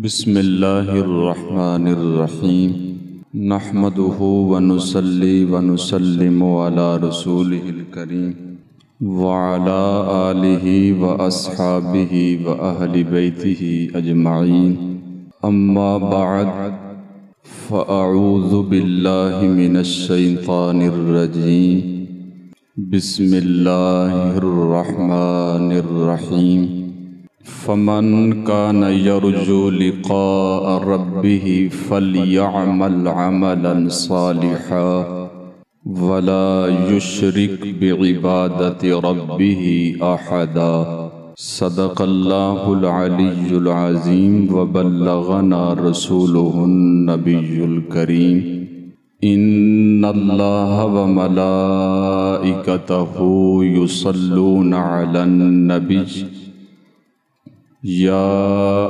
बिस्मिल्लाहिर्रहमानिर्रहीम नहमदुहु व नुसल्ली व नुसल्लिमु अला रसूलिहिल करीम व अला आलिहि व अस्हाबिहि व अहलि बैतिहि अजमाइन अम्मा बअद फ़अऊज़ु बिल्लाहि मिनश शैतानिर रजीम बिस्मिल्लाहिर्रहमानिर्रहीम फ़मन कान यरजू लिक़ाअ रब्बिहि फ़लयअमल अमलन सालिहा वला युशरिक बिइबादति रब्बिहि अहदा। सदक़ल्लाहुल अलियुल अज़ीम व बल्लगना रसूलुहुन नबियुल करीम। इन्नल्लाह व मलाइकतहु युसल्लूना अलन नबी या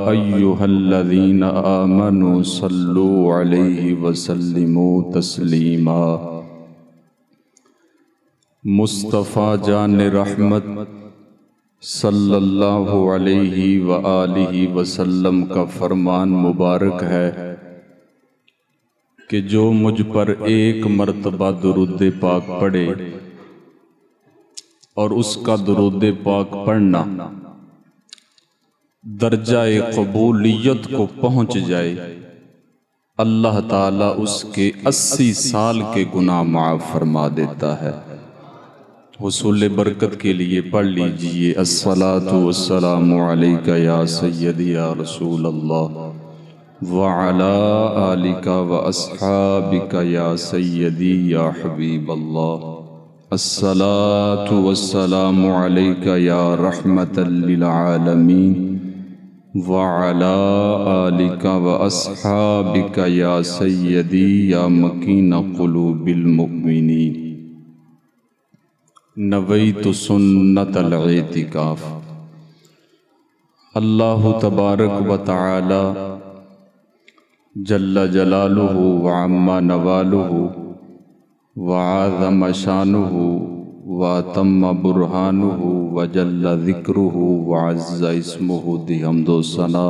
अय्युहल्लज़ीना आमनू सल्लू अलैहि वसल्लिमू तस्लीमा। मुस्तफ़ा जान रहमत सल्लल्लाहु अलैहि व आलिहि वसल्लम का फरमान मुबारक है कि जो मुझ पर एक मर्तबा दुरूद पाक पढ़े और उसका दुरूद पाक पढ़ना दर्जाए कबूलियत को पहुँच जाए, अल्लाह ताला उसके 80 साल के गुनाह माफ़ फरमा देता है। हुसूल बरकत के लिए पढ़ लीजिए अस्सलातु वस्सलामु अलैका या सय्यदी या रसूल अल्लाह व अला आलिका व अस्हाबिका या सय्यदी या हबीब अल्लाह। अस्सलातु वस्सलामु अलैका या रहमतल लिल आलमीन व अला आलिका व अस्हाबिका या सय्यदी या मकीन क़ुलूबिल मुमिनीन। नवैतु सुन्नतल एतिकाफ़। अल्लाह तबारक व तआला जल्ल जलालुहु व अम्मा नवालुहु व आज़म शानुहु व तम्म बुरहानुहु व जल्ल ज़िक्रुहु व अज़्ज़ इस्मुहु दी हम्दो सना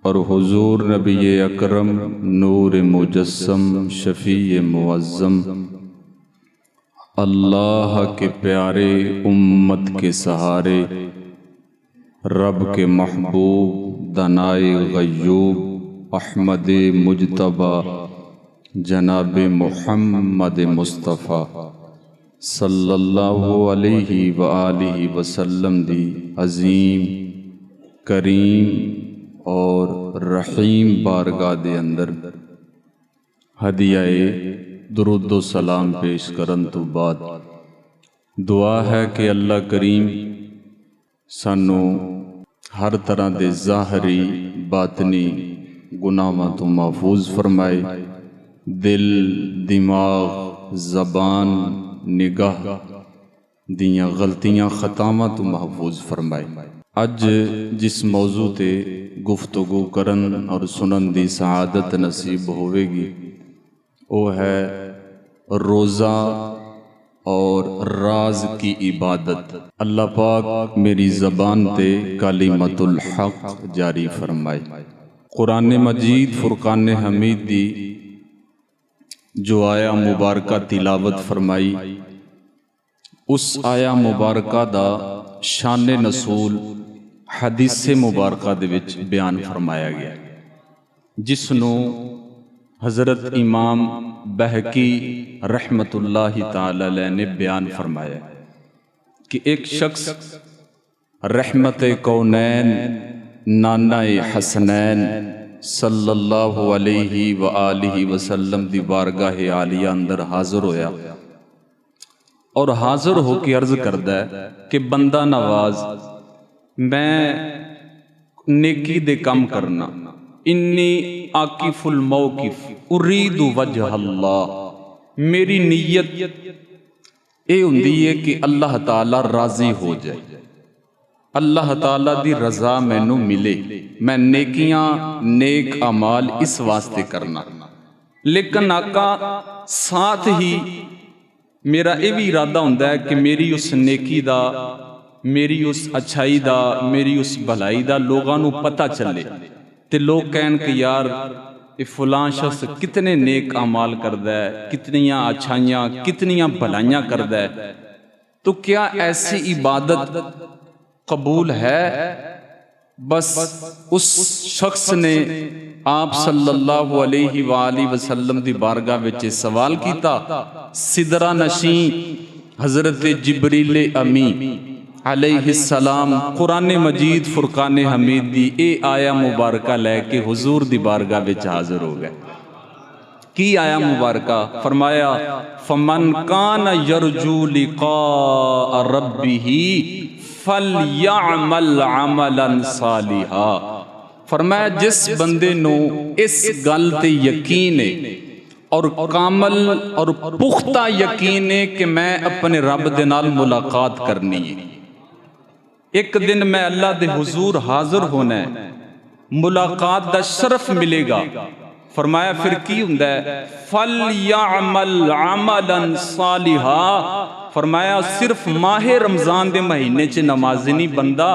और हुज़ूर नबी अकरम नूर मुजस्सम शफ़ी मुअज़्ज़म अल्लाह के प्यारे उम्मत के सहारे रब के महबूब दनाए गय्यूब अहमद मुजतबा जनाब मुहम्मद मुस्तफ़ा सल्लल्लाहु अलैहि व आलिहि वसल्लम दी अज़ीम करीम और रहीम बारगाह दे अंदर हदियाए दुरूदो सलाम पेश करन तो बाद दुआ है कि अल्लाह करीम सानू हर तरह दे ज़ाहरी बातनी गुनाहां तो महफूज फरमाए, दिल दिमाग ज़बान निगाह दियां गलतियां खतावां तो महफूज फरमाए। अज जिस मौजू ते गुफ्तगू करन और सुनन दी सआदत नसीब होवेगी वो है रोज़ा और राज की इबादत। अल्लाह पाक मेरी ज़बान ते कालिमतुल हक़ जारी फरमाए। कुरान मजीद फुरकान हमीद दी जो आया मुबारका तिलावत फरमाई, उस आया मुबारका दा शान नसूल हदीस मुबारका दे विच बयान फरमाया गया, जिसनों हज़रत इमाम बहकी रहमतुल्लाहि ताला अलैह ने बयान फरमाया कि एक शख्स रहमत कौनैन नाना हसनैन सल्लल्लाहु अलैहि व आलिहि वसल्लम दी बारगाह आलिया अंदर हाज़र होया और हाज़र होके अर्ज करदा है कि बंदा नवाज मैं नेकी दे काम करना, इन्नी आकिफुल मौकिफ उरीदु वजह अल्लाह, मेरी नीयत ये हुंदी है कि अल्लाह ताला राजी हो जाए, अल्लाह ताला दी रजा मैनू मिले, मैं नेकियां नेक अमाल इस वास्ते करना। लेकिन आका साथ ही मेरा ये भी इरादा हुंदा है कि मेरी उस नेकी दा मेरी उस अच्छाई दा, मेरी उस भलाई दा लोगों को पता चले, तो लोग कहन कि यार ये फलां शख्स कितने नेक अमाल करदा है, कितनियां अच्छाइयां कितनियां भलाइयां करदा है, तो क्या ऐसी इबादत कबूल है? बस उस शख्स ने आप सल्लल्लाहु अलैहि वसल्लम दी बारगाह विच सवाल किया। सिदरा नशी हजरत जिब्रील अमी अलैहिस्सलाम कुरान मजीद फुरकान हमीद दी ए आया मुबारका लैके हुजूर दी बारगाह विच हाजिर हो गए। की आया मुबारका? फरमाया फमन कान यरजू लिका रब्बिही फलयअमल अमलन सालिहा। फरमाया जिस बंदे नू इस गल ते यकीन है और कामल और पुख्ता यकीन है कि मैं अपने रब दे नाल मुलाकात करनी है, एक दिन मैं अल्लाह दे हुजूर हाजिर होना है, मुलाकात दा शरफ मिलेगा। फरमाया फिर की हुंदा है? फलयअमल अमलन सालिहा। फरमाया सिर्फ माहे रमजान दे महीने च नमाजी नहीं बनदा,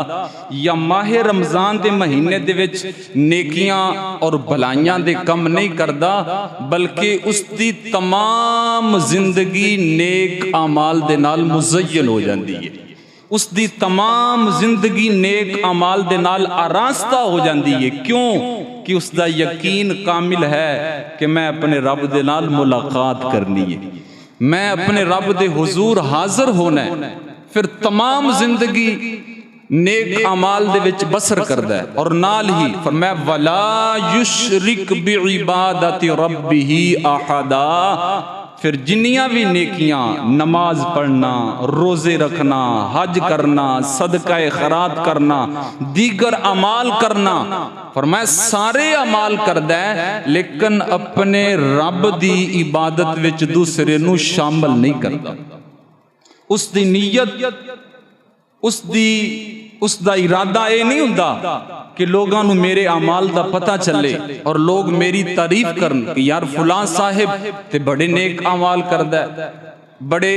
या माहे रमजान दे महीने दे विच नेकियां और भलाइयां दे कम नहीं करदा, बल्कि उसकी तमाम जिंदगी नेक अमाल दे नाल मुज़य्यन हो जाती है, उसकी तमाम जिंदगी नेक अमाल दे नाल आरास्ता हो जाती है। क्यों? कि उसका यकीन कामिल है कि मैं अपने रब दे नाल मुलाकात करनी है, मैं अपने रब दे हुजूर हाजिर होना है। फिर तमाम जिंदगी नेक अमाल दे विच बसर करदा है, और नाल ही फरमाया वला युशरिक बिइबादति रब्बिही अहदा। फिर जिन्नियां भी नेकियां, नमाज पढ़ना, रोजे रखना, हज करना, सदका खैरात करना, दीगर अमाल करना, फरमाया सारे अमाल करदा है, लेकिन अपने रब दी इबादत विच दूसरे नू शामिल नहीं करता। उसकी नीयत, उसका इरादा ये नहीं हुंदा कि लोगों नू मेरे अमाल दा पता चले और लोग मेरी तारीफ करन कि यार फलां साहिब ते बड़े नेक अमाल करदा है, बड़े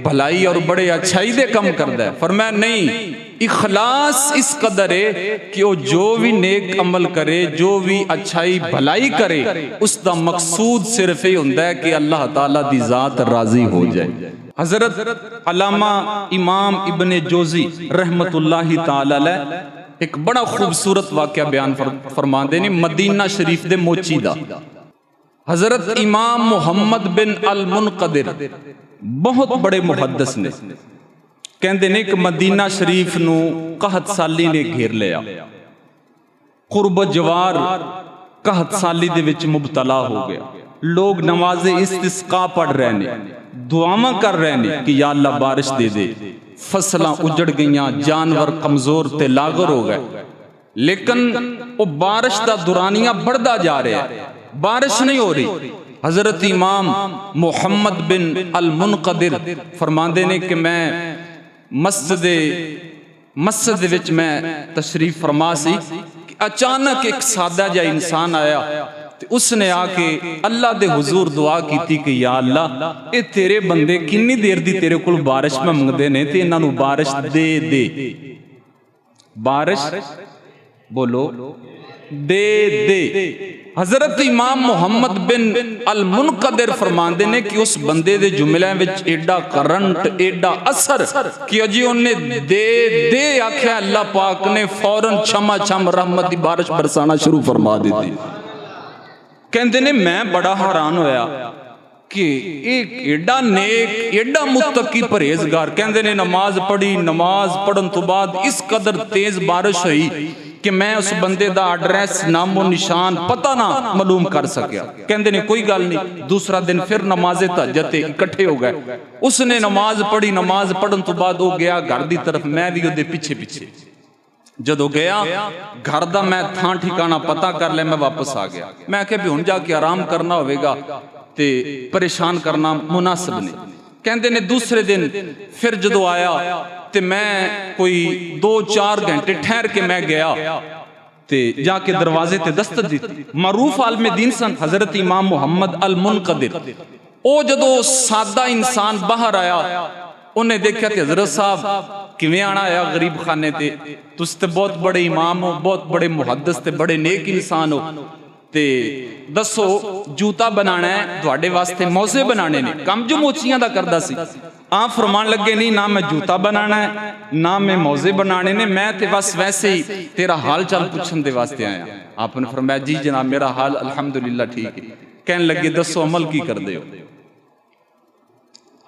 भलाई और बड़े अच्छाई दे कम करदा है। फरमाया नहीं, इखलास इस कदर है कि वो जो भी नेक अमल करे, जो भी अच्छाई भलाई करे, उसका मकसूद सिर्फ ये हुंदा है कि अल्लाह ताला दी जात राजी हो जाए। हजरत अल्लामा इमाम इब्ने जोजी रहमतुल्लाहि ताला अलैह एक बड़ा खूबसूरत वाक़या बयान फरमाते ने मदीना शरीफ दे मोची दा। हजरत इमाम मुहम्मद बिन अल मुनकदिर बहुत बड़े मुहद्दिस ने, कहते ने कि मदीना शरीफ नू कहत साली ने घेर लिया, कुर्ब जवार कहत साली दे विच मुबतला हो गया। लोग नमाज़े इस्तिस्का पढ़ रहे ने, दुआवां कर रहे ने कि या अल्लाह बारिश दे दे, फसलां उजड़ गईयां, जानवर कमजोर ते लागर हो गए, लेकिन वो बारिश दा दुरानिया बढ़ता जा रहा है, बारिश नहीं हो रही। हजरत इमाम मुहम्मद बिन अल मुनकदिर फरमाते ने कि मैं मस्जिद विच मैं तशरीफ फरमा सी, अचानक एक सादा जा इंसान आया, उसने आके अल्लाह दे हुजूर दुआ की कि या अल्लाह ये तेरे बंदे किन्नी देर दी तेरे कोल बारिश में मंगदे ने ते इन्हां नू बारिश दे दे। बारिश बोलो दे दे। हजरत इमाम मुहम्मद बिन अल मुनकदिर फरमाते ने कि उस बंदे दे जुमलियां विच एडा करंट, एडा असर कि अजी उन्हें दे दे आख्या, अल्लाह पाक ने फौरन छमा छम रहमत दी बारिश बरसाना शुरू फरमा दी। कहते ने मैं बड़ा हैरान होया कि एक एडा नेक, एडा मुत्तकी परहेजगार, कहते ने नमाज पढ़ी, नमाज पढ़न तो बाद इस कदर तेज बारिश हुई कि मैं उस बंदे दा एड्रेस, नामो निशान पता ना मालूम कर सकिया। कहते ने कोई गल नहीं, दूसरा दिन फिर नमाजे तहज्जुद इकट्ठे हो गए, उसने नमाज पढ़ी, नमाज पढ़न तो बाद वो गया घर दी तरफ, मैं भी उहदे पिछे पिछे जदों गया घर दा मैं थां ठिकाना पता कर लिया, मैं वापस आ गया। मैं आख्या भी हुण जाके आराम करना होवेगा ते परेशान करना मुनासिब नहीं। कहते ने दूसरे दिन फिर जदों आया ते मैं कोई 2-4 घंटे ठहर के मैं गया ते जाके दरवाजे ते दस्तक दी। मरूफ आलमे दीन सन हजरत इमाम मुहम्मद अल मुनकदिर। ओ जदों सादा इंसान बाहर आया उन्हें देखा कि हजरत साहब किवें आना आया गरीब खाने ते, तुस ते बहुत बड़े इमाम हो, बहुत बड़े मुहद्दिस ते बड़े नेक इंसान हो, ते दसो जूता बनाना है तुहाडे वास्ते, मौजे बनाने ने, कम जो मोचियां दा करदा सी। आप फरमान लगे नहीं ना मैं जूता बनाना है ना मैं मौजे बनाने ने, मैं ते बस वैसे ही तेरा हाल चाल पूछन दे वास्ते आया। आपने फरमाया जी जनाब मेरा हाल अल्हम्दुलिल्लाह ठीक है। कहने लगे दसो अमल की कर दे हो,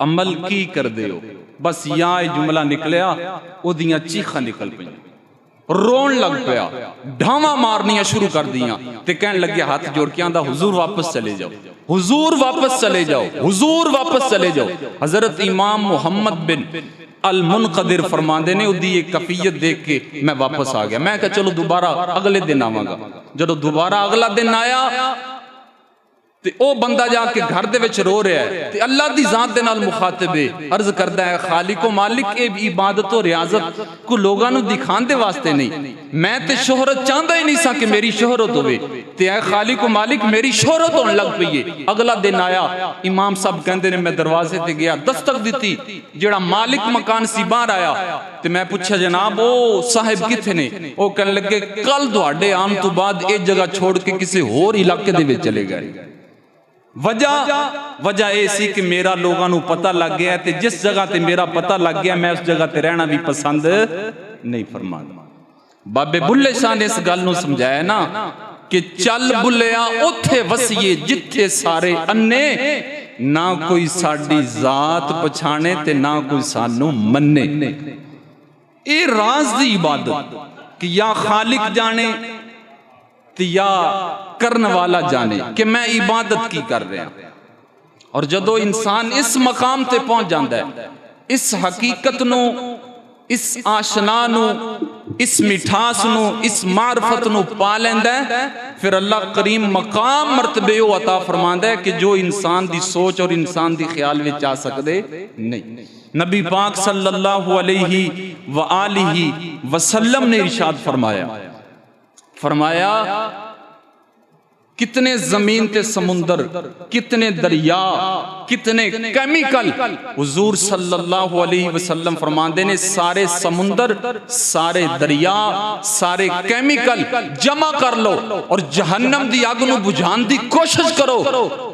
अमल की कर दे हो। बस यहाँ जुमला निकलिया, ओदियां चीखा निकल पई, रोन लग पया, ढावा मारनिया शुरू कर दियां, ते कहने लगे हाथ जोड़ के आंदा हुजूर वापस चले जाओ, हुजूर वापस चले जाओ, हुजूर वापस चले जाओ। हजरत इमाम मोहम्मद बिन अल मुनकदिर फरमांदे ने उदी एक कफियत देख के मैं वापस आ गया। मैं कहा चलो दोबारा अगले दिन आवांगा। जदों दोबारा अगला दिन आया ते ओ बंदा जाके घर दे विच रो रहा है, ते अल्लाह दी जात दे नाल मुखातिब है, अर्ज करदा है खालिको मालिक ए इबादत और रियाजत को लोगां नूं दिखाण दे वास्ते नहीं, मैं ते शोहरत चाहता ही नहीं सा कि मेरी शोहरत होवे, ते ऐ खालिको मालिक मेरी शोहरत होने लग पई है। अगला दिन आया, इमाम साहब कहंदे ने मैं दरवाजे ते गया, दस्तक दिती, जेड़ा मालिक मकान सी बाहर आया, ते मैं पूछा जनाब ओ साहिब किथे ने? ओ कहने लगे कल तुहाडे आने तो बाद इस जगह छोड़ के किसी होर इलाके दे विच चले गए। वजह यह सी कि मेरा लोगों को पता लग गया, ते जिस जगह ते मेरा पता लग गया मैं उस जगह ते रहना भी पसंद नहीं फरमांदा। बाबे बुल्ले शाह ने इस गल नूं समझाया ना कि चल बुल्लिया उथे वसीए जिथे सारे अन्ने, ना कोई साडी जात पछाणे ते ना कोई सानू मन्ने। ये राज दी इबादत कि या खालिक जाने या करने वाला जाने कि मैं इबादत की कर रहा। और जदों इंसान इस मकाम ते पहुंच जाता है, इस हकीकत नू, इस आशना नू, इस मिठास नू, इस मार्फत नू पा लैंदा है, फिर अल्लाह करीम मकाम मर्तबे वो अता फरमांदा है कि जो इंसान दी सोच और इंसान दी ख्याल विच आ सकदे नहीं। नबी पाक सल्लल्लाहु अलैहि व आलिहि वसल्लम ने इरशाद फरमाया कितने जमीन ते समुंदर, कितने दरिया, कितने केमिकल, हुजूर सल्लल्लाहु अलैहि वसल्लम फरमाते ने सारे समुंदर, सारे दरिया, सारे केमिकल जमा कर लो और जहन्नम दी आग नूं बुझाण दी कोशिश करो।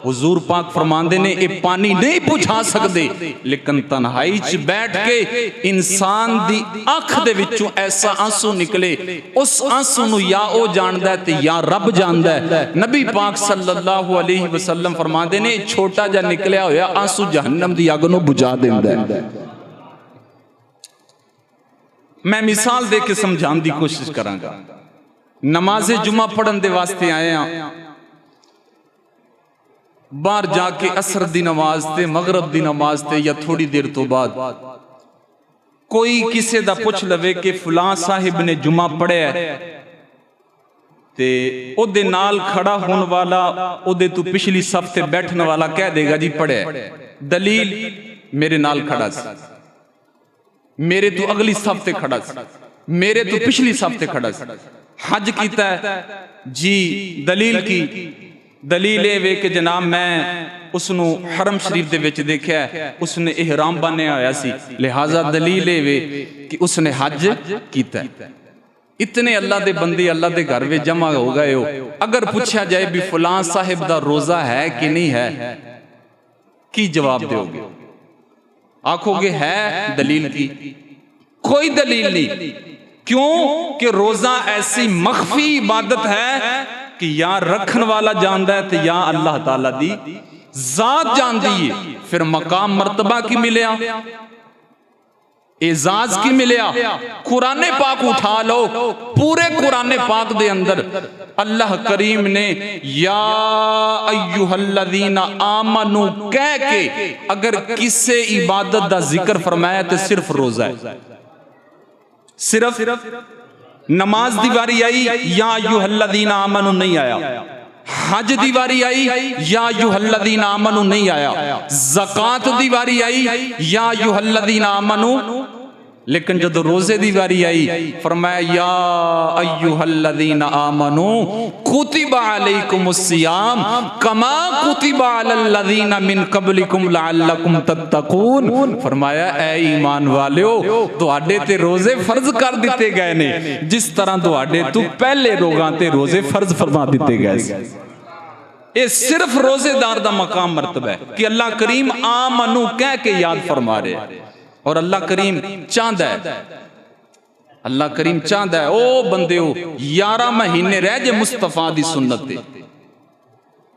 हुजूर पाक फरमाते ने ये पानी नहीं बुझा सकते, लेकिन तन्हाई च बैठ के इंसान दी अख दे विचों ऐसा आंसू निकले, उस आंसू नूं या ओ जानदा है ते या रब जानदा है। नबी पाक सल्लल्लाहु अलैहि वसल्लम फरमाते ने छोटा जा निकलिया होया आंसू जहन्नम दी अग नूं बुझा देंदा है। मैं मिसाल दे के समझाने की कोशिश करांगा। नमाज़े जुमा पढ़न दे वास्ते आए हैं, बाहर जाके असर दी नमाज ते मगरब दी नमाज ते या थोड़ी देर तो बाद कोई किसी दा पुछ लवे कि फलां साहिब ने जुमा पढ़िया है, ते ओदे नाल खड़ा होने वाला, ओदे तो पिछली सफ ते बैठने वाला कह देगा जी पढ़िया। दलील मेरे नाल खड़ा सी, मेरे तो अगली सफ ते खड़ा सी, मेरे तो पिछली सफ ते खड़ा सी। हज कीता है जी, दलील की दलील ये वे कि जनाब मैं उसनू हरम शरीफ दे विच देखा, उसने इहराम बन्निया होया सी, लिहाजा दलील ये वे कि उसने हज कीता। इतने अल्लाह दे बंदे अल्लाह दे घर में जमा हो गए हो, अगर पूछा जाए भी फलां साहिब दा रोजा है कि नहीं है, की जवाब दोगे? आखोगे है, दलील की? कोई दलील नहीं। क्यों कि रोजा ऐसी मख्फी इबादत है कि या रखन वाला जानदा है ते या अल्लाह ताला दी जात जानदी है। फिर मकाम मर्तबा की मिलया, एजाज की मिलया। कुरान पाक उठा लो, पूरे कुरान पाक दे अंदर अल्लाह करीम ने या अय्युहल्लज़ीना आमनू कह के अगर किसी इबादत दा जिक्र फरमाया तो सिर्फ रोजा है, सिर्फ नमाज दी वारी आई या अय्युहल्लज़ीना आमनू नहीं आया, हज दी वारी आई या अय्युहल्लज़ीना आमनू नहीं आया, ज़कात दी वारी आई या अय्युहल्लज़ीना आमनू लेकिन जदों रोजे दी वारी आई फरमाया या अय्युहल्लज़ीना आमनू कुतिबा अलैकुमुस्सियाम कमा कुतिबा अलल्लज़ीना मिन क़ब्लिकुम लअल्लकुम तत्तकून। फरमाया ऐ ईमान वालियो तुहाडे ते रोजे फर्ज कर दिते गए ने जिस तरह तुहाडे तो पहले लोगां ते रोजे फर्ज फरमा दिते गए। ये सिर्फ रोजेदार दा मकाम मर्तबा है कि अल्लाह करीम आमनू कह के याद फरमा रहे और अल्लाह करीम चाहता है, अल्लाह करीम चाहता है ओ बंदेओ 11 महीने रह जे मुस्तफा दी सुन्नत ते,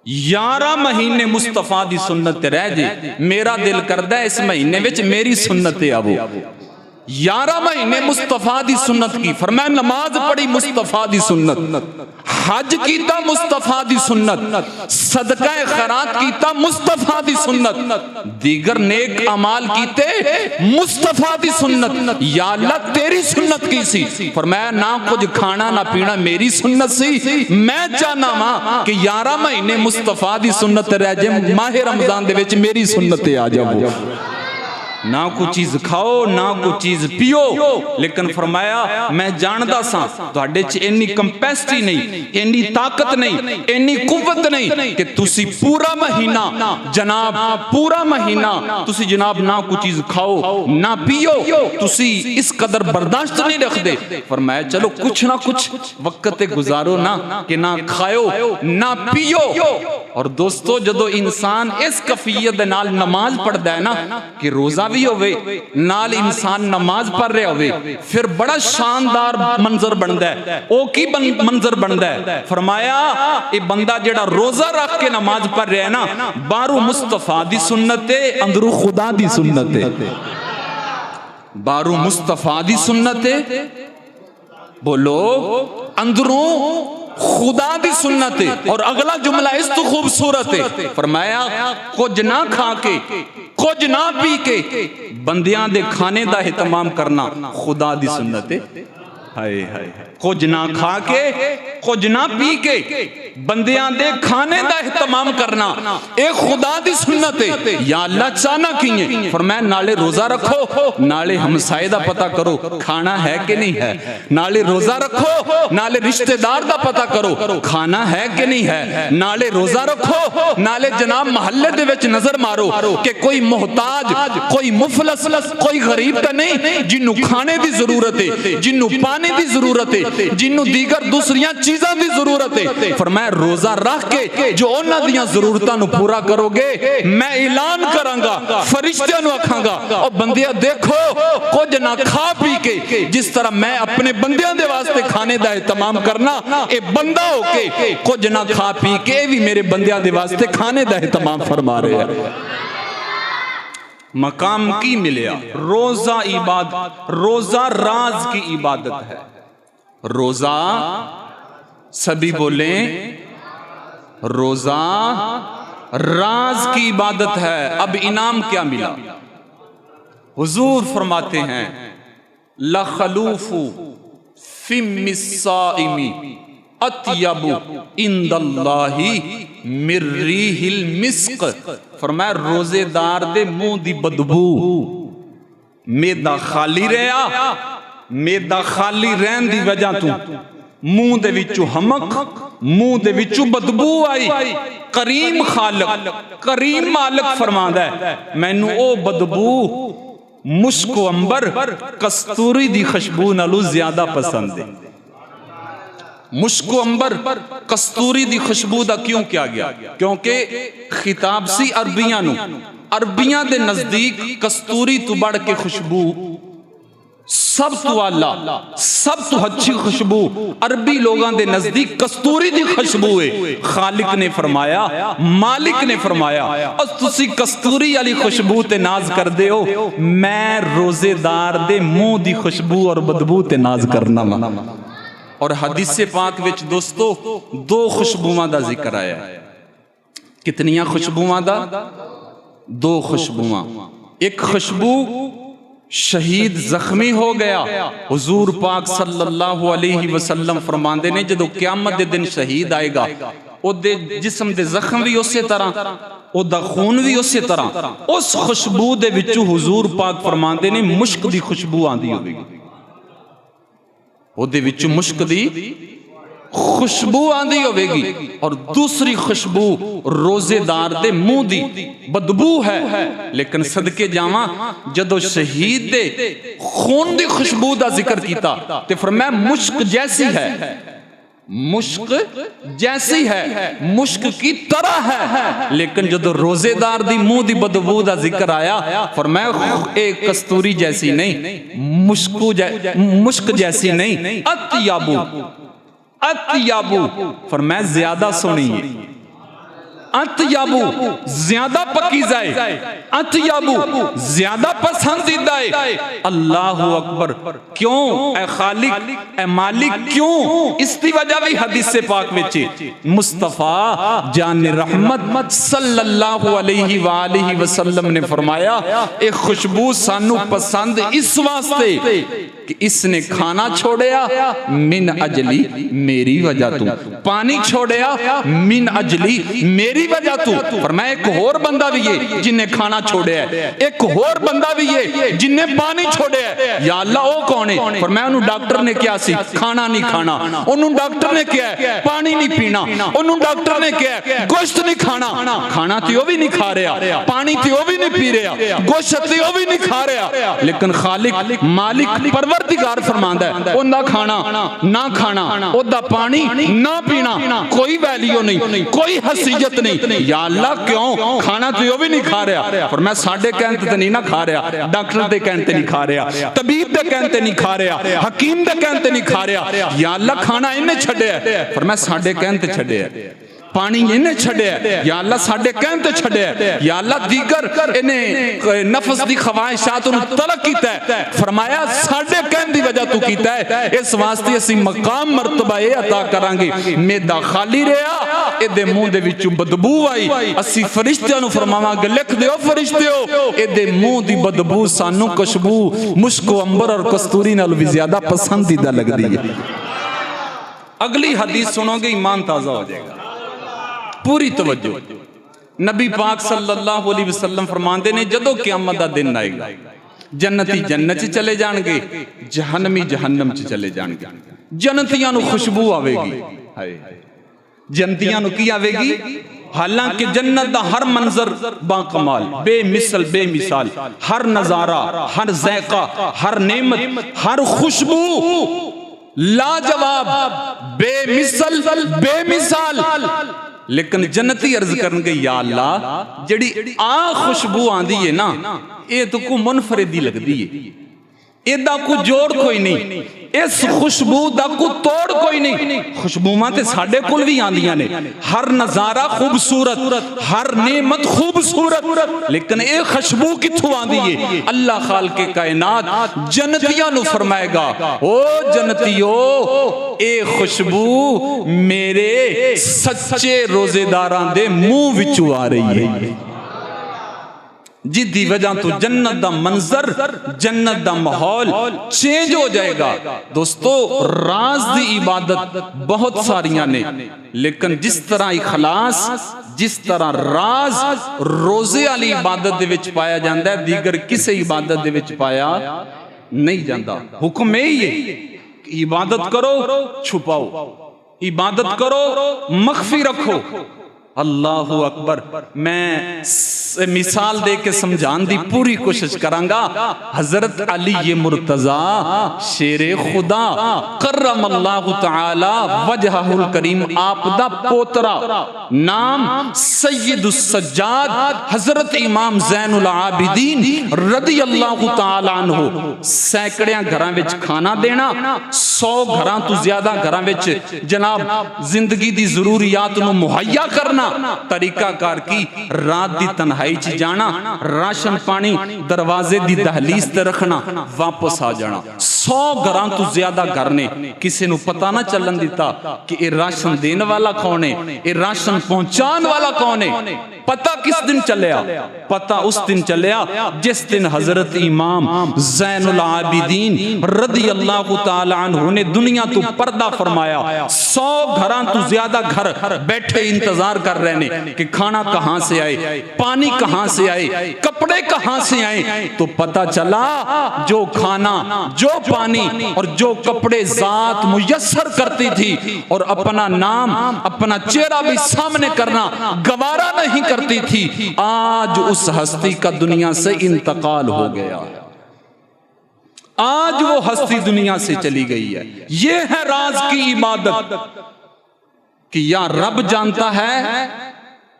11 महीने मुस्तफा दी सुन्नत ते रह जे। मेरा दिल करदा है इस महीने विच मेरी सुन्नत ते आवो। 11 महीने मुस्तफा दी सुन्नत की, फरमाया नमाज पढ़ी मुस्तफा दी सुन्नत, हज कीता मुस्तफा दी सुन्नत, सदका खैरात कीता मुस्तफा दी सुन्नत, दीगर नेक अमाल कीते मुस्तफा दी सुन्नत। या अल्लाह तेरी सुन्नत की सी। फरमाया ना कुछ खाना ना पीना मेरी सुन्नत सी। मैं चाहना वा कि 11 महीने मुस्तफा दी सुन्नत रह जाए, माह रमजान दे विच मेरी सुन्नत आ जाओ। ना कोई चीज खाओ ना कोई चीज पियो, लेकिन फरमाया मैं जानदा सा तुहाडे च इन्नी कैपेसिटी नहीं, इन्नी ताकत नहीं, इन्नी कुव्वत नहीं कि तुसी पूरा महीना जनाब पूरा महीना तुसी जनाब ना कोई चीज खाओ ना पियो, तुसी इस कदर बर्दाश्त नहीं रखदे। फरमाया चलो कुछ ना कुछ वक्त गुजारो ना कि ना खाओ ना पियो। और दोस्तों जदों इंसान इस कैफियत दे नाल नमाज पढ़दा है ना कि रोजा भी होवे नाल इंसान नमाज पढ़ रहा होवे, फिर बड़ा शानदार मंजर बनता है। ओ की मंजर बनता है? फरमाया ये बंदा जेड़ा रोजा रख के नमाज पढ़ रहा है ना, बाहरों मुस्तफा दी सुन्नत है अंदरों खुदा दी सुन्नत है। बाहरों मुस्तफा दी सुन्नत है, बोलो अंदरों खुदा दी सुन्नत है। और अगला जुमला इस तो खूबसूरत है, फरमाया कुछ ना खा के कुछ ना पी के बंदियां दे खाने दा एहतमाम करना खुदा दी सुन्नत है। हाय हाय कुछ ना खा के कुछ ना पी के बंदियां दे खाने दा एहतमाम करना ए खुदा दी सुन्नत है। या अल्लाह चाहना किए? फरमाया नाले रोजा रखो नाले हमसाए दा पता करो खाना है कि नहीं है, नाले रोजा रखो नाले रिश्तेदार दा पता करो खाना है कि नहीं है, नाले रोजा रखो नाले जनाब महल्ले दे विच नजर मारो कि कोई मोहताज कोई मुफलस कोई गरीब तो नहीं जिन्नू खाने दी जरूरत है, जिन्नू पानी दी जरूरत है, जिन्नू दीगर दूसरियां चीजां दी जरूरत है। फरमाया रोजा रख के जो उन्हां दियां जरूरतां नू पूरा करोगे मैं ऐलान करांगा फरिश्तियां नू आखांगा ओ बंदियां देखो कुछ ना खा पी के जिस तरह मैं अपने बंदियां दे वास्ते खाने दा एहतमाम करना, ए बंदा होके कुछ ना खा पी के भी मेरे बंदियां दे वास्ते खाने दा एहतमाम फरमा रहे हैं। मकाम की मिलिया रोजा इबादत, रोजा राज की इबादत है। रोजा सभी बोले रोजा राज की इबादत है। अब इनाम क्या मिला? हुजूर फरमाते हैं लखलूफु फिम्मिस्साइमी अत्यबु इंदल्लाहि मिर्रिहिल मिस्क। फरमाया रोजेदार दे मुंह दी बदबू, मेदा खाली रहा, मेदा खाली रहन दी वजह तू मुंह दे विचों हमक मुंह दे विचों बदबू आई। करीम खालक करीम मालिक फरमांदा है मैनू ओ बदबू मुश्क अंबर कस्तूरी दी खुशबू नालों ज्यादा पसंद है। मुश्क अंबर कस्तूरी दी खुशबू दा क्यों किया गया? क्योंकि खिताब सी अरबियां नू, अरबियां दे नजदीक कस्तूरी तो बढ़ के खुशबू सब तो आला सब तो अच्छी खुशबू अरबी लोगों के नजदीक कस्तूरी दी खुशबू है। खालिक ने फरमाया मालिक ने फरमाया और तुसी कस्तूरी वाली खुशबू ते नाज कर दे हो, मैं रोजेदार दे मुंह दी खुशबू और बदबू ते नाज करना वा। और हदीस पाक विच दोस्तों दो खुशबुआं दा जिक्र आया। कितनियां खुशबुआं दा? दो खुशबुआं। एक खुशबू शहीद जख्मी हो गया, हुजूर पाक सल्लल्लाहु अलैहि वसल्लम फरमांदे ने जदों क़यामत दे दिन शहीद आएगा ਉਹਦੇ ਜਿਸਮ ਦੇ ਜ਼ਖਮ ਵੀ ਉਸੇ ਤਰ੍ਹਾਂ, ਉਹਦਾ ਖੂਨ ਵੀ ਉਸੇ ਤਰ੍ਹਾਂ। ਉਸ ਖੁਸ਼ਬੂ ਦੇ ਵਿੱਚੋਂ ਹੁਜ਼ੂਰ ਪਾਕ ਫਰਮਾਉਂਦੇ ਨੇ ਮੁਸ਼ਕ ਦੀ ਖੁਸ਼ਬੂ ਆਉਂਦੀ ਹੋਵੇਗੀ, ਉਹਦੇ ਵਿੱਚੋਂ ਮੁਸ਼ਕ ਦੀ खुशबू आंदी होगी। और दूसरी खुशबू रोजेदार दे मुंह दी बदबू है। लेकिन सदके जावां जदों शहीद दे खून दी खुशबू दा जिक्र कीता ते फरमाया मुश्क जैसी है, मुश्क जैसी है, मुश्क की तरह है। लेकिन जदों रोजेदार दी मुंह दी बदबू दा जिक्र आया फरमाया एक कस्तूरी जैसी नहीं, मुश्क जैसी नहीं, अतयाबू, अतयाबू फरमाया ज्यादा सोनी है, अतयाबू ज्यादा पकीज़ा है, अतयाबू ज्यादा पसंदीदा है। अल्लाहु अकबर। क्यों ए खालिक ए मालिक, क्यों? इसकी वजह भी हदीस से पाक में मुस्तफा जान रहमत सल्लल्लाहु अलैहि वालिहि वसल्लम ने फरमाया एक खुशबू सानू पसंद इस वास्ते कि इसने खाना छोड़या मिन अजली मेरी वजह तू, पानी छोड़या मिन अजली मेरी वजह तू। फरमाया एक होर बंदा भी है जिन्हें खाना छोड़या है, एक होर बंदा भी है जिन्हें पानी छोड़या है। या अल्लाह वो कौन है? फरमाया उन्होंने डॉक्टर ने क्या सी खाना नहीं खाना, उन्होंने डॉक्टर ने क्या है पानी नहीं पीना, उन्होंने डॉक्टर ने क्या है गोश्त नहीं खाना, खाना तो वो भी नहीं खा रहा, पानी तो वो भी नहीं पी रहा, गोश्त तो वो भी नहीं खा रहा। लेकिन खालिक मालिक परवरदिगार फरमांदा है उनका खाना ना खाना, उनका पानी ना पीना कोई वैल्यू नहीं, कोई हसीयत नहीं। या अल्लाह क्यों? खाना तो वो भी नहीं खा रहा। पर मैं साडे कहने ते नहीं ना खा रहा, डॉक्टर दे कहने ते नहीं खा रहा, तबीब दे कहने ते नहीं खा रहा, हकीम दे कहने ते नहीं खा रहा। या अल्लाह खाना इन्हें छड्या, पर मैं साडे कहने ते छड्या, पानी इन्हें छड्या, या अल्लाह साडे कहने ते छड्या, या अल्लाह दीगर इन्हें नफ्स दी ख्वाहिशात नूं तलक कीता है। फरमाया साडे कहने दी वजह तू कीता है, इस वास्ते असीं मकाम मर्तबा ये अता करांगे। मेदा खाली रहा, इहदे मुंह दे विचों बदबू आई, असीं फरिश्तियां नूं फरमावांगे लिख दिओ फरिश्तिओ इहदे मुंह दी बदबू सानू खुशबू मुश्क अंबर और कस्तूरी नाल भी ज्यादा पसंदीदा लगदी है। अगली हदीस सुनोगे ईमान ताजा हो जाएगा। पूरी तवज्जो। नबी पाक सल्लल्लाहु अलैहि वसल्लम फरमाते ने जदों क़यामत दा दिन आएगा जन्नती जन्नत च चले जाणगे, जहन्नमी जहन्नम च चले जाणगे। जन्नतियां नूं खुशबू आवेगी, हाय जन्नतियां नूं की आवेगी? हालांकि जन्नत दा हर मंजर बाकमाल बेमिसल बेमिसाल, हर नजारा हर ज़ायका हर नेमत हर खुशबू लाजवाब बेमिसल बेमिसाल। लेकिन जन्नती अर्ज करनगे या अल्लाह जिहड़ी आ खुशबू आंदी है ना ये तो को मुनफरिदी लगदी है, इदा को जोड़ कोई नहीं, इस खुशबू दा को तोड़ कोई नहीं। खुशबूवां ते साडे कोल भी आंदियां ने, हर नजारा खूबसूरत हर नेमत खूबसूरत, लेकिन ये खुशबू कित्थों आंदी है? अल्लाह खालिक़े कायनात जन्नतियां नूं फरमाएगा ओ जन्नतियो ए खुशबू मेरे सच्चे रोजेदारां दे मुंह विचों आ रही है, जिदी वजह तो जन्नत दा मंजर जन्नत दा माहौल चेंज हो जाएगा। दोस्तों राज दी इबादत बहुत सारियां ने, लेकिन जिस तरह इखलास जिस तरह राज रोजे वाली इबादत दे विच पाया जाता है दीगर किसी इबादत दे विच पाया नहीं जाता। हुक्म यही है इबादत करो छुपाओ, इबादत करो मख्फी रखो। अल्लाहु अकबर। मैं मिसाल दे के समझाने की पूरी कोशिश करांगा। हजरत अली ये मुर्तजा शेरे खुदा करम अल्लाह तआला वजहुल करीम आप दा पोतरा नाम सैयदुस सज्जाद हजरत इमाम ज़ैनुल आबिदीन रदी अल्लाह तआला अन्हु सैकड़ियां घरां विच खाना देना, 100 घरां तो ज्यादा घरां विच जनाब जिंदगी दी जरूरियात नूं मुहैया करना, तरीकाकार की रात दी तन्हाई च जाना, राशन पानी दरवाजे दी दहलीज ते रखना, वापस आ जाना। 100 घरां तो ज्यादा घर ने, किसी नू पता ना चलन दिता कि ये राशन देने वाला कौन है, ये राशन पहुंचाने वाला कौन है। पता किस दिन चलिया? पता उस दिन चलिया जिस दिन हजरत इमाम ज़ैनुल आबिदीन रदी अल्लाह तआला अन्हु ने दुनिया तो पर्दा फरमाया। 100 घरां तो ज्यादा घर बैठे इंतजार कर रहे ने कि खाना कहां से आए, पानी कहां से आए, कपड़े कहां से आए। तो पता चला जो खाना, जो पानी और जो कपड़े जात मुयस्सर करती थी और अपना नाम, अपना चेहरा भी सामने करना गवारा नहीं करती थी, आज उस हस्ती का दुनिया से इंतकाल हो गया। आज वो हस्ती दुनिया से चली गई है। ये है राज की इबादत कि या रब जानता है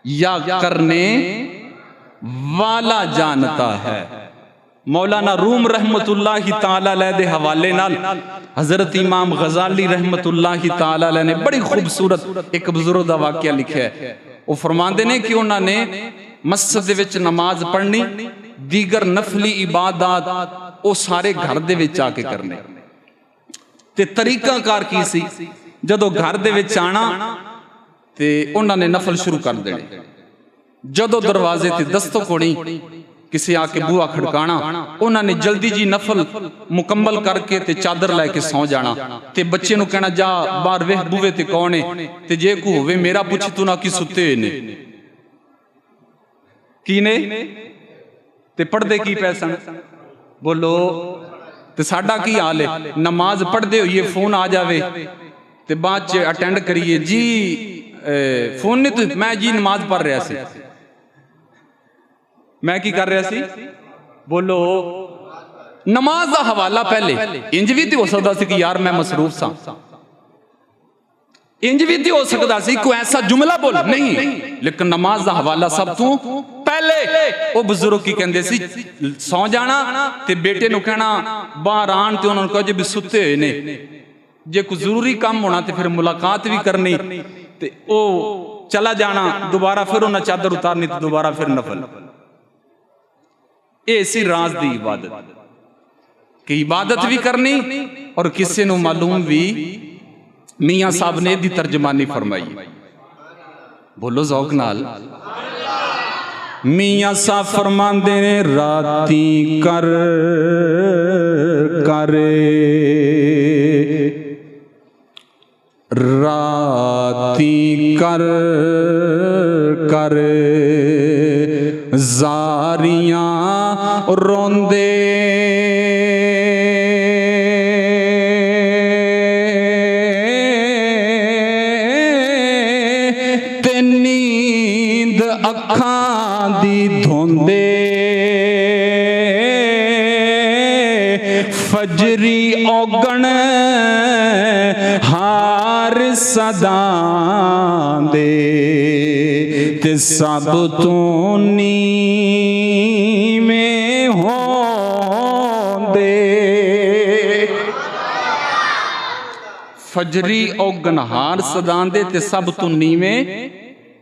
या करने वाला जानता है। मौलाना रूम रहमतुल्लाहि ताला अलैह दे हवाले नाल हजरत इमाम गजाली रहमतुल्लाहि ताला अलैह ने बड़ी खूबसूरत एक बुजुर्ग दा वाकया लिखा है। वो फरमाते ने कि उन्होंने मस्जिद दे विच नमाज पढ़नी, दीगर नफली इबादत वो सारे घर दे विच आके करने। ते तरीकाकार की सी, जदों घर दे विच आना ते उन्होंने नफल शुरू कर देने। जदों दरवाजे ते दस्तक होनी, किसी आके बूहा खड़काना, उन्होंने जल्दी जी नफल मुकम्मल करके ते चादर लैके सौ जाना ते बच्चे नू कहना जा बाहर वेख बूहे ते कौन है, ते जे को होवे मेरा पुछ तू ना कि सुते हुए ने की ने ते पढ़दे की पैसन बोलो। ते साडा की हाल है, नमाज पढ़दे होइए फोन आ जावे ते बाद च अटेंड करिए जी फोन ने तो मैं जी नमाज पढ़ रहा सी, मैं की कर रहा सी बोलो। नमाज का हवाला पहले इंज भी तो हो सकता सी कि यार मैं मसरूफ सा, इंज भी तो हो सकता सी कोई ऐसा जुमला बोल नहीं, लेकिन नमाज का हवाला सब तू पहले वो बुजुर्ग की कहते सी सौ जाना ते बेटे नू कहना बाहर आन ते उन्होंने कहो जे भी सुते हुए ने, जे कोई जरूरी काम होना तो फिर मुलाकात भी करनी ते ओ चला जाना, दोबारा फिर उन्हें चादर उतारनी तो दोबारा फिर नफल। ऐसी राज दी इबादत कि इबादत भी करनी और किसी नू मालूम भी। मियां साहब ने दी तर्जमानी फरमाई, बोलो ज़ौक नाल। मियां साहब फरमांदे ने राती कर करे, राती कर करे जारियां रोंदे, ते नींद अखां दी धोंदे, फजरी औगण हार सदा दे, ते सब तू नीवें होंदे। फजरी औगण हार सदा दे ते सब तू नीवें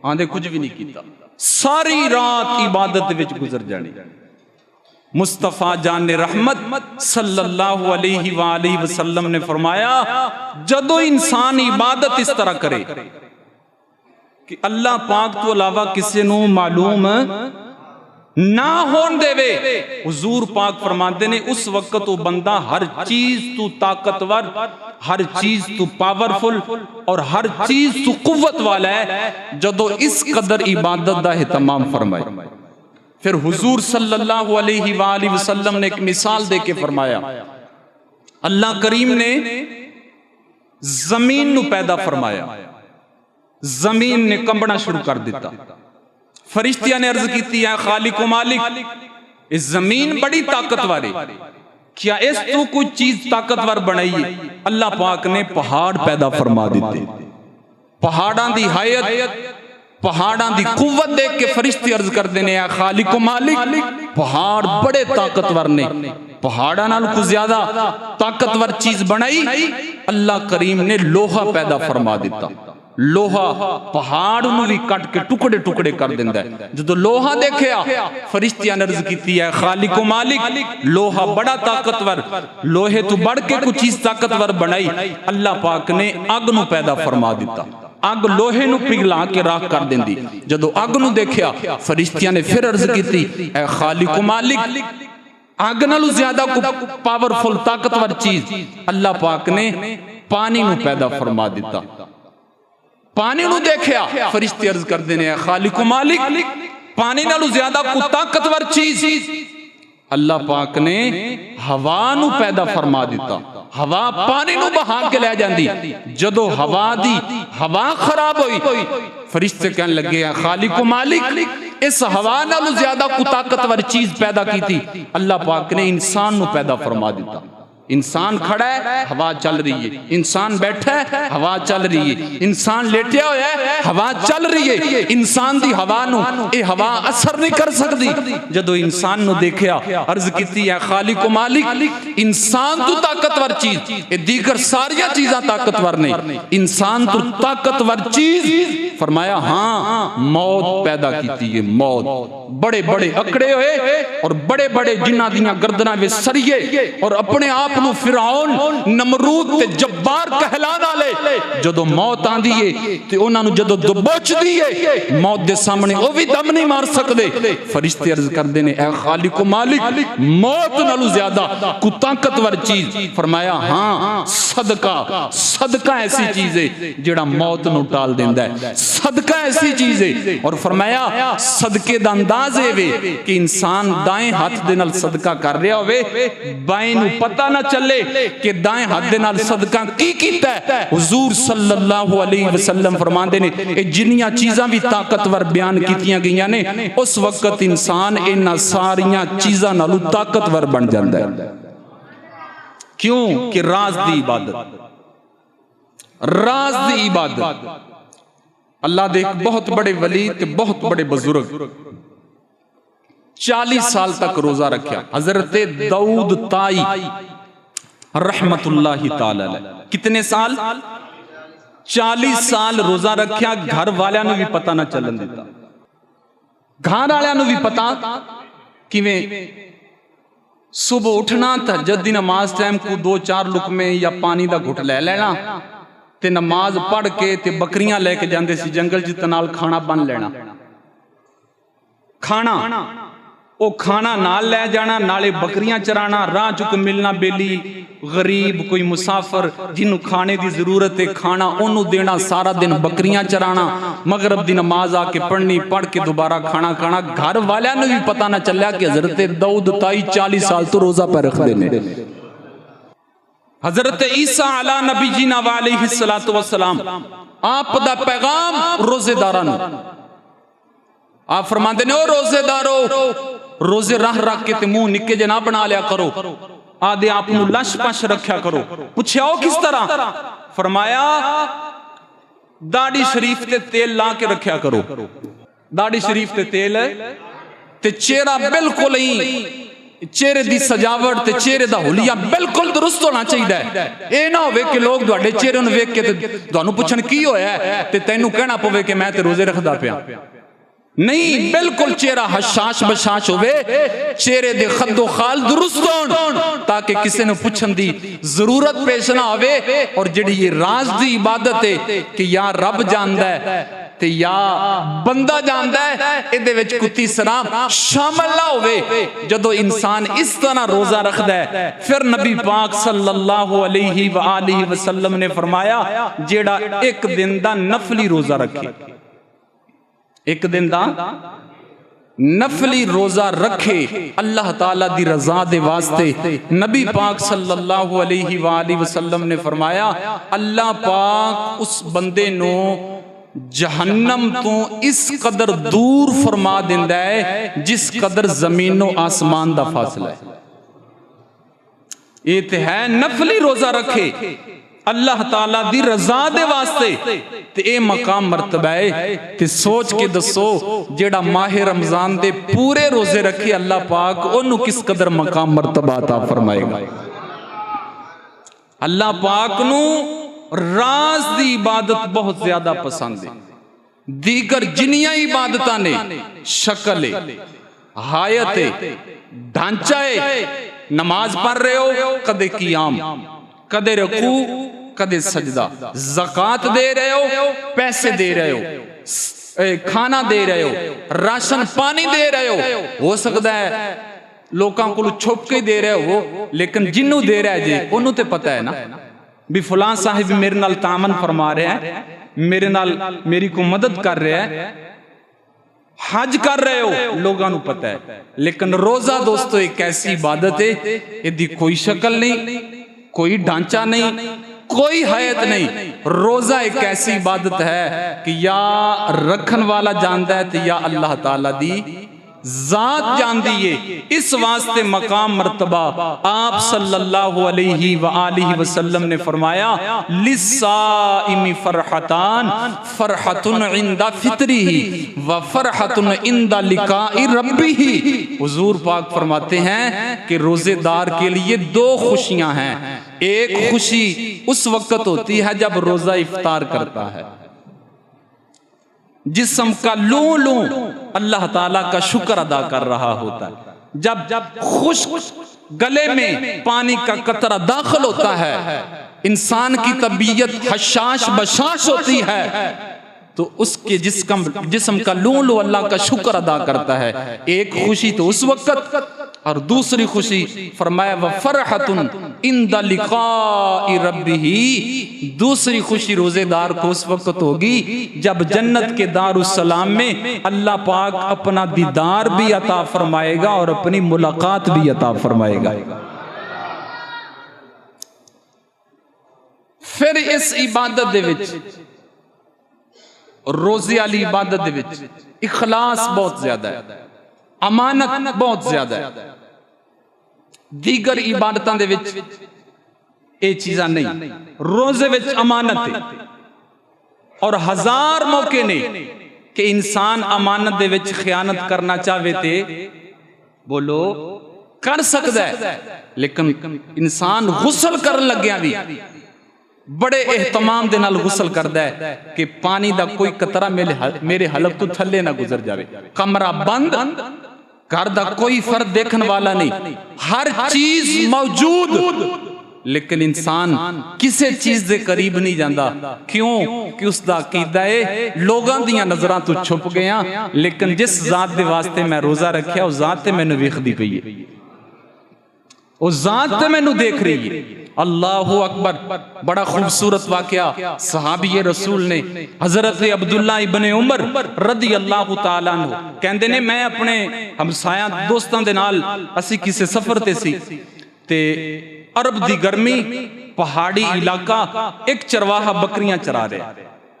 आंदे, कुछ भी नहीं किया, सारी रात इबादत विच गुजर जानी। मुस्तफा जान रहमत सल्लल्लाहु अलैहि वालैहि वसल्लम ने फरमाया जदों इंसान इबादत इस तरह करे कि अल्लाह पाक तो अलावा किसी नू मालूम ना होन देवे, हुजूर पाक फरमाते ने उस वक्त तो बंदा हर चीज तू ताकतवर, हर चीज तू पावरफुल और हर चीज तू कुव्वत वाला है जदों इस कदर इबादत दा एहतमाम फरमाए। फिर हुजूर सल्लल्लाहु अलैहि वसल्लम ने एक मिसाल दे के फरमाया, अल्लाह करीम ने जमीन नू पैदा फरमाया, जमीन ने कंबना शुरू कर दिता। फरिश्तियां ने अर्ज की है खालिक मालिक, इस जमीन बड़ी ताकतवर है, क्या इस तू कोई चीज ताकतवर बनाई है? अल्लाह पाक ने पहाड़ पैदा फरमा दिते। पहाड़ां दी हायत, पहाड़ां दी कुव्वत देख के फरिश्ते अर्ज करते हैं खालिक मालिक, पहाड़ बड़े ताकतवर ने, पहाड़ां नाल कुछ ज्यादा ताकतवर चीज बनाई। अल्लाह करीम ने लोहा पैदा फरमा दिता। लोहा पहाड़ नूं भी कट के टुकड़े टुकड़े कर दिंदा है। जदों लोहा देखिया फरिश्तियां ने अर्ज कीती है खालिक व मालिक, लोहा बड़ा ताकतवर, लोहे तो बढ़ के कुछ चीज ताकतवर बनाई। अल्लाह पाक ने अग नूं पैदा फरमा दिता, अग लोहे नूं पिघला के राख कर दिंदी। जदों अग नूं देखिया फरिश्तियां ने फिर अर्ज कीती ऐ खालिक व मालिक, अग नालों ज्यादा पावरफुल ताकतवर चीज अल्लाह पाक ने पानी नूं पैदा फरमा दिता। पानी नूं देखिया फरिश्ते अर्ज करदे ने खालिक व मालिक, पानी नालों ज्यादा कोई ताकतवर चीज अल्लाह पाक ने हवा नूं पैदा फरमा दिता। हवा पानी नूं बहा के ले जांदी। जदों हवा खराब हुई फरिश्ते कहन लगे खालिक व मालिक, इस हवा नालों ज्यादा कोई ताकतवर चीज पैदा की थी। अल्लाह पाक ने इंसान नूं पैदा फरमा दिता। इंसान खड़ा है हवा चल रही है, इंसान बैठा है हवा चल रही है, इंसान लेटिया होया है हवा चल रही है। इंसान दी हवा नूं ये हवा असर नहीं कर सकती। जदों इंसान नूं देखिया अर्ज कीती है खालिक व मालिक, इंसान तो ताकतवर चीज, ये दीगर सारिया चीज़ां ताकतवर नहीं, इंसान तो ताकतवर चीज। फरमाया हाँ मौत पैदा की है, मौत। बड़े बड़े अकड़े हुए और बड़े बड़े जिन्हां दियां गर्दनां विच सरिये और अपने आप नूं फिरौन नमरूद ते जब्बार कहलाण वाले जदों मौत आंदी है ते उन्हां नूं जदों दबोचदी है मौत दे सामने ओ भी दम नहीं मार सकदे। फरिश्ते अर्ज करदे ने ऐ खालिक व मालिक, मौत नालों ज्यादा कोई ताकतवर चीज। फरमाया हाँ सदका, सदका ऐसी चीज है जिहड़ा मौत नूं टाल दिंदा है, सदका ऐसी चीज है। और फरमाया सदके दा अंदाज है कि इंसान दाएं हाथ दे नाल सदका कर रहा होवे, बाएं नूं पता ना चले कि दाएं हाथ दे नाल सदका की कीता है। हुजूर सल्लल्लाहु अलैहि वसल्लम फरमांदे ने ये जिन्नियां चीज़ां भी ताकतवर बयान कीतियां गईयां ने उस वक्त इंसान इन्हां सारियां चीज़ां नालों ताकतवर बन जांदा है। क्यों कि राज दी इबादत, राज दी इबादत। अल्लाह दे बहुत बड़े वली ते बहुत बड़े बुजुर्ग 40 साल तक रोजा रखा। हजरत दाऊद ताई रहमतुल्लाहि ताला अलैह कितने साल? 40 साल रोजा रखा। घर वालियां नूं भी पता ना चलन दिता, घर वालियां नूं भी पता किवें सुबह उठना तहज्जुद दी नमाज टाइम को 2-4 लुकमे या पानी दा घुट ले लेना ते नमाज पढ़ के ते बकरियां लेके जांदे सी जंगल जित नाल खाना बन लेना। खाना ओ खाना नाल ले जाना, नाले बकरियां चराना। राह चुक मिलना बेली गरीब कोई मुसाफिर जिन्हों खाने की जरूरत है, खाना ओनू देना, सारा दिन बकरियां चराना, मगरब दी नमाज आके पढ़नी, पढ़ के दोबारा खाना खाना। घर वालियां नूं भी पता ना चलिया कि हजरत दाऊद ताई 40 साल तो रोजा पर रखते ने। हजरत ईसा अला नबी जी अलैहि सलातो वसलाम आप दा पैगाम रोजेदारां नूं, आप फरमांदे ने ओ रोजेदारो रोजे रह रख के ते मुंह निक्के जे ना बना लिया करो, आदे आप नूं लश पश रखा करो। पूछया ओ किस तरह? फरमाया दाढ़ी शरीफ ते तेल ला के रखा करो। दाढ़ी शरीफ ते तेल ते चेहरा बिल्कुल ही चेहरे दी सजावट ते चेहरे दा हुलिया बिल्कुल दुरुस्त होना चाहिए। ये ना होवे कि लोग तुहाडे चेहरे नूं वेख के ते तुहानूं पुछण की होया ते तैनूं कहना पवे कि मैं ते रोजे रखदा पिया। नहीं, बिल्कुल चेहरा हशाश बशाश होवे, चेहरे दे खद्दो खाल दुरुस्त होण ताकि किसी ने पूछण दी जरूरत पेश ना आवे। और जिहड़ी ये राज दी इबादत है कि या रब जानदा है ते या बंदा जानदा है, इहदे विच कोई तीसरा शामिल ना होवे। जदों इंसान इस तरह रोजा रखदा है फिर नबी पाक सल्लल्लाहु अलैहि वालिहि वसल्लम ने फरमाया जेड़ा एक दिन दा नफली रोजा रखे, एक दिन दा नफली रोजा रखे अल्लाह ताला दी रजा दे वास्ते, नबी पाक सल्लल्लाहु अलैहि वालिहि वसल्लम ने फरमाया अल्लाह पाक उस बंदे नो जहन्नम तो इस कदर दूर फरमा दिंदा है जिस कदर जमीनो आसमान दा फासला है। ये ते है नफली रोजा रखे अल्लाह ताला दी रजा दे वास्ते ते ए मकाम मर्तबा है। ते सोच के दसो जेड़ा माह रमजान दे पूरे रोजे रखे अल्लाह पाक ओनू किस कदर मकाम मर्तबा अता फरमाएगा। अल्लाह पाक नू राज दी इबादत बहुत ज्यादा पसंद है। दीगर जिन्नियां इबादतां ने शक्ल है, हायत है, ढांचा है। नमाज पढ़ रहे हो, कदे कियाम, कदे रुकू, कदे सजदा, ज़कात दे रहे हो, पैसे दे रहे हो, खाना दे रहे हो, राशन पानी दे रहे हो सकता है लोगों को छुप के दे रहे हो, लेकिन जिन्नू दे रहा है जी उन्होंने तो पता है ना भी फलां साहिब मेरे नाल तामन फरमा रहे हैं, मेरे नाल मेरी को मदद कर रहे हैं। हज कर रहे हो, लोगों को पता है। लेकिन रोजा दोस्तों एक ऐसी इबादत है, यदि कोई शक्ल नहीं, कोई ढांचा नहीं, कोई हयात नहीं। रोजा एक ऐसी इबादत है कि या रखन वाला जानता है तो या अल्लाह ताला दी जात जानती है। इस वास्ते मकाम मर्तबा आप सल्लल्लाहु अलैहि वसल्लम ने फरमाया, लिस्साइमी फरहतान, फरहतुन इंदा फित्रिही व फरहतुन इंदा लिकाई रब्बिही। हुजूर पाक फरमाते हैं कि रोजेदार के लिए दो खुशियां हैं। एक खुशी उस वक्त होती है जब रोजा इफ्तार करता है, जिस्म का लू लू अल्लाह ताला का शुक्र अदा कर रहा होता है। जब खुश्क गले में पानी का कतरा दाखिल होता है, इंसान की तबीयत हशाश बशाश होती है, तो उसके जिस्म का लू लू अल्लाह का शुक्र अदा करता है। एक खुशी तो उस वक्त, और दूसरी खुशी फरमाया व फरहतुन इंदा लिकाई रब्बिही। दूसरी खुशी रोजेदार को उस वक्त होगी जब जन्नत के दारुस्सलाम में अल्लाह पाक अपना दीदार भी अता फरमाएगा और अपनी मुलाकात भी अता फरमाएगा। फिर इस इबादत दे विच, रोजे वाली इबादत दे विच इखलास बहुत ज्यादा है, अमानत बहुत ज्यादा है। दीगर इबादतां दे विच ये चीज़ां नहीं, रोजे विच अमानत है। और हजार मौके ने कि इंसान अमानत दे विच खयानत करना चाहे ते बोलो कर सकता है, लेकिन इंसान गुसल करन लग्या भी बड़े एहतमाम दे नाल गुसल करदा है कि पानी दा कोई कतरा मेरे हलक तो थल्ले ना गुजर जावे। कमरा बंद, घर दा कोई फर्द देखने वाला नहीं, हर चीज मौजूद, लेकिन इंसान किसी चीज दे करीब नहीं जाता। क्यों कि उसका अकीदा है लोगों दियां नजरां तो छुप गया, लेकिन जिस जात दे वास्ते मैं रोजा रखिया उस जात ते मैनू वेखदी पई है, उस जात ते मैनू देख रही है। अल्लाहु अकबर। बड़ा खूबसूरत वाकया सहाबी रसूल ने हजरत अब्दुल्ला इब्ने उमर रदी अल्लाह तआला अन्हु कहंदे ने, मैं अपने हमसाया दोस्तां दे नाल असी किसी सफर ते सी ते अरब दी गर्मी, पहाड़ी इलाका, एक चरवाहा बकरियां चरा रहा।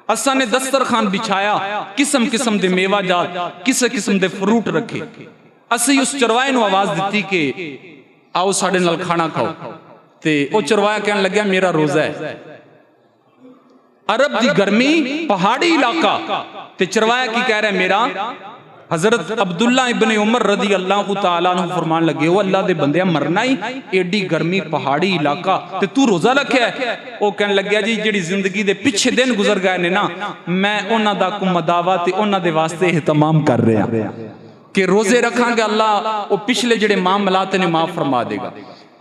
असा ने दस्तरखान बिछाया, किस्म किस्म दे मेवा जात, किसे किस्म दे फ्रूट रखे। असी उस चरवाहे नू आवाज दी कि आओ साडे नाल खाना खाओ, ते ओ चरवाहा कहन लग्या मेरा रोजा है। अरब दी गर्मी, पहाड़ी इलाका, ते चरवाहा की कह रहा है मेरा। हजरत अब्दुल्ला इब्ने उमर रदी अल्लाह तआला अन्हु फरमान लगे, ओ अल्लाह दे बंदे मरना ही, एडी गर्मी, पहाड़ी इलाका ते तू रोजा रखिया है। ओ कहन लग्या जी जेड़ी जिंदगी दे पिछे दिन गुजर गए ने ना, मैं उन्हां दा कुमदावा ते उन्हां दे वास्ते एहतमाम कर रहा कि रोजे रखांगे, अल्लाह ओ पिछले जेड़े मामलात ने माफ फरमा देगा।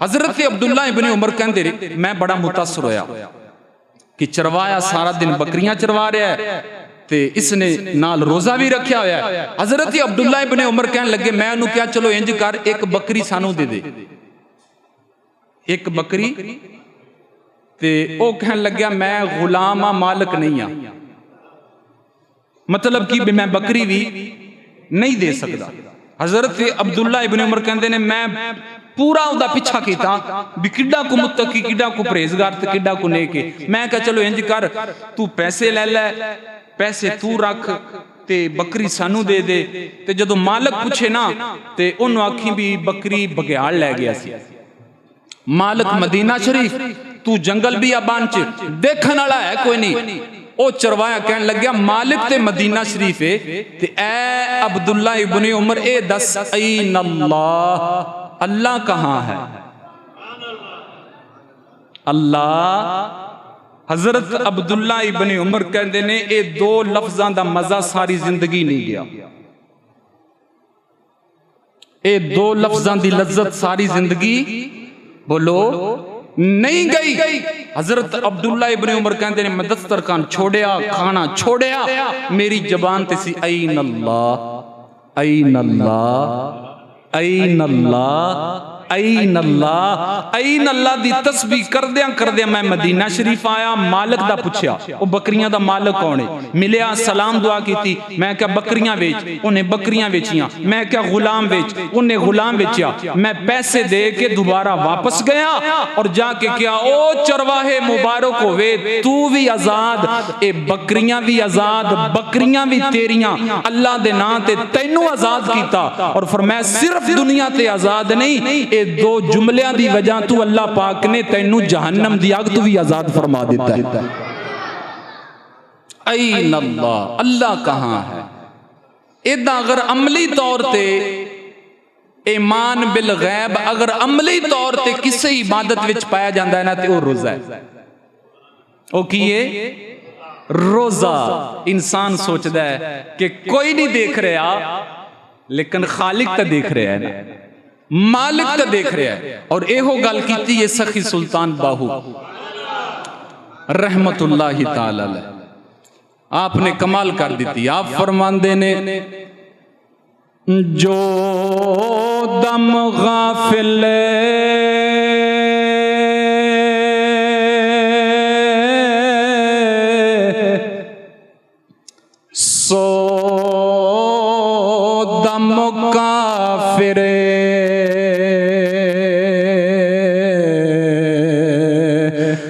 हजरत अब्दुल्ला इब्ने उमर कहंदे रहे, मैं बड़ा मुतासर होया कि चरवाया सारा दिन बकरियां चरवा रहा है ते इसने नाल रोजा भी रखा होया है। हजरत अब्दुल्ला इब्ने उमर कहन लगे, मैं उन्होंने क्या चलो इंज कर, एक बकरी सानू दे दे, एक बकरी। ते ओ कहन लग्या मैं गुलाम आ, मालिक नहीं आ। मतलब कि मैं बकरी भी नहीं दे सकता। हजरत अब्दुल्ला इब्ने उमर कहंदे ने, मैं पूरा उदा पीछा किया भी किड्डा को मुत्तकी, किड्डा को परहेजगार ते किड्डा को नेके। मैं कहा चलो इंज कर, तू पैसे ले ले, पैसे तू रख ते बकरी सानू दे दे। ते जदों मालिक पूछे ना ते उन्होंने आखी भी बकरी बघियाड़ लै गया सी। मालिक मदीना शरीफ, तू जंगल भी आबान च देखने वाला है कोई नहीं। ओ चरवाया कहन लग्या मालिक ते मदीना शरीफ है ते ए अब्दुल्ला इब्ने उमर ए दस ऐन अल्लाह, अल्लाह कहां है? अल्लाह हजरत अब्दुल्ला इब्न उमर कहते ने ये दो लफ्जां दा मजा सारी जिंदगी नहीं गया, ये दो लफ्जां दी लज्जत सारी जिंदगी बोलो नहीं गई। हजरत अब्दुल्ला इब्न उमर कहते ने मैं दस्तरखान छोड़िया, खाना छोड़िया, मेरी जबान ते सी ऐन अल्लाह ऐन अल्लाह ऐन अल्लाह ऐन अल्लाह ऐन अल्लाह दी तस्बीह करदियां करदियां मैं मदीना शरीफ आया। मालिक दा पुछया वो बकरियां दा मालिक कौन है, मिलिया, सलाम दुआ की, मैं क्या बकरियां बेच, उन्हें बकरियां बेचियां, मैं क्या गुलाम बेच, उन्हें गुलाम बेचा, मैं पैसे दे के दोबारा वापस गया और जाके क्या ओ चरवाहे मुबारक होवे तू भी आजाद, ए बकरियां भी आजाद, बकरियां भी तेरियां, अल्लाह दे नां ते तैनू आजाद कीता। और फरमाया सिर्फ दुनिया ते आजाद नहीं, दो जुमलियां दी वजह तू अल्लाह पाक ने तैनू जहन्नम दी आग तू भी आजाद फरमा देता है। ऐन अल्लाह, अल्लाह कहां है? इदा अगर अमली तौर ते ईमान बिल गैब अगर अमली तौर ते किसी इबादत विच पाया जाता है ना तो रोजा है। ओ की है रोजा। इंसान सोचता है कि कोई नहीं देख रहा, लेकिन खालिक तो देख रहा है ना, मालिक तो देख रहा है। और एहो गल कीती ये सखी सुल्तान बाहू रहमतुल्लाहि ताला अलैह, आपने कमाल कर दी। आप फरमांदे ने जो दम गाफिल सो दम काफिर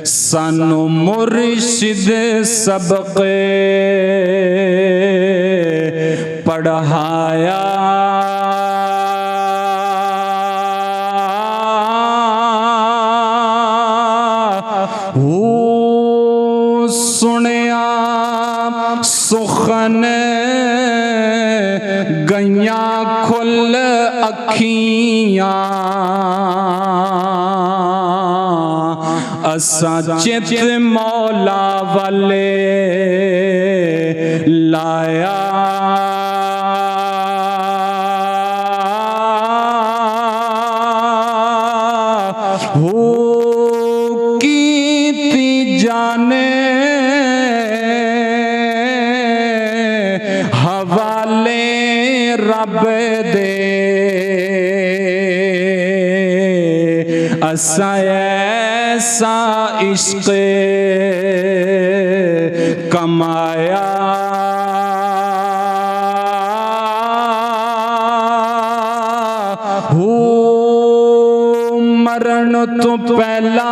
सानू मुर्शिद सबके पढ़ाया, सुनिया सुखन गैया खुल अखियां, असा चित मौला वाले लाया, हो कीती जाने हवाले रब दे, असा ऐसा इश्क कमाया, हो मरण तो पहला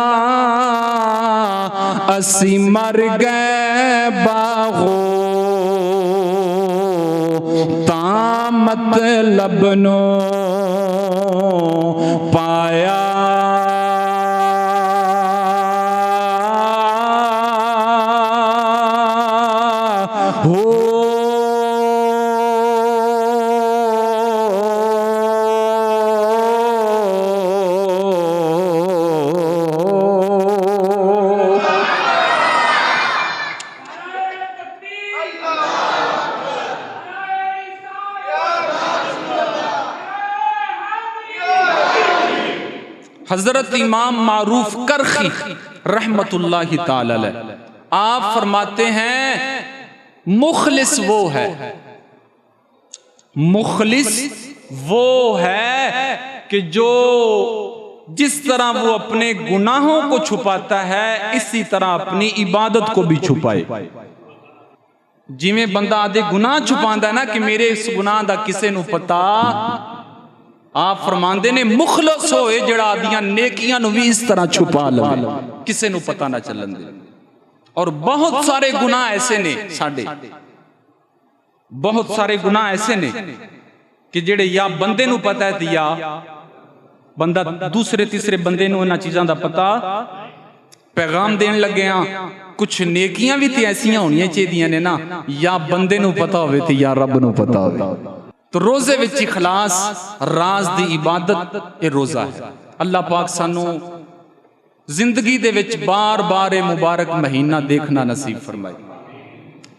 असी मर गए बागो, ता मतलब नो पाया, हजरत इमाम मारूफ करखी रहमतुल्लाहि ताला अलैह आप फरमाते हैं मुखलिस वो है, मुखलिस वो है कि जो जिस तरह वो अपने गुनाहों को छुपाता है इसी तरह अपनी इबादत को भी छुपाए। जिमें बंदा आदे गुनाह छुपांदा है ना कि मेरे इस गुनाह दा किसे नू पता, आप फरमांदे ने मुखलस होए जड़ा आदियां नेकियां नू भी इस तरह छुपा लवे किसे नू पता ना चलन दे। और बहुत सारे गुनाह ऐसे ने साडे, बहुत सारे गुनाह ऐसे ने कि जेड़े या बंदे नू पता है ते या बंदा दूसरे तीसरे बंदे नू इन्हां चीजां दा पता पैगाम देन लगे हां। कुछ नेकियां भी ते ऐसियां होनियां चाहिदियां ने ना, या बंदे नू पता होवे ते या रब नू पता होवे। तो रोजे विच इखलास राज दी इबादत ये रोजा है। अल्लाह पाक सानू जिंदगी दे विच बार बार ये मुबारक महीना देखना नसीब फरमाए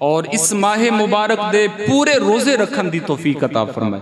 और इस माहे मुबारक दे पूरे रोजे रखन दी तौफीक अता फरमाए।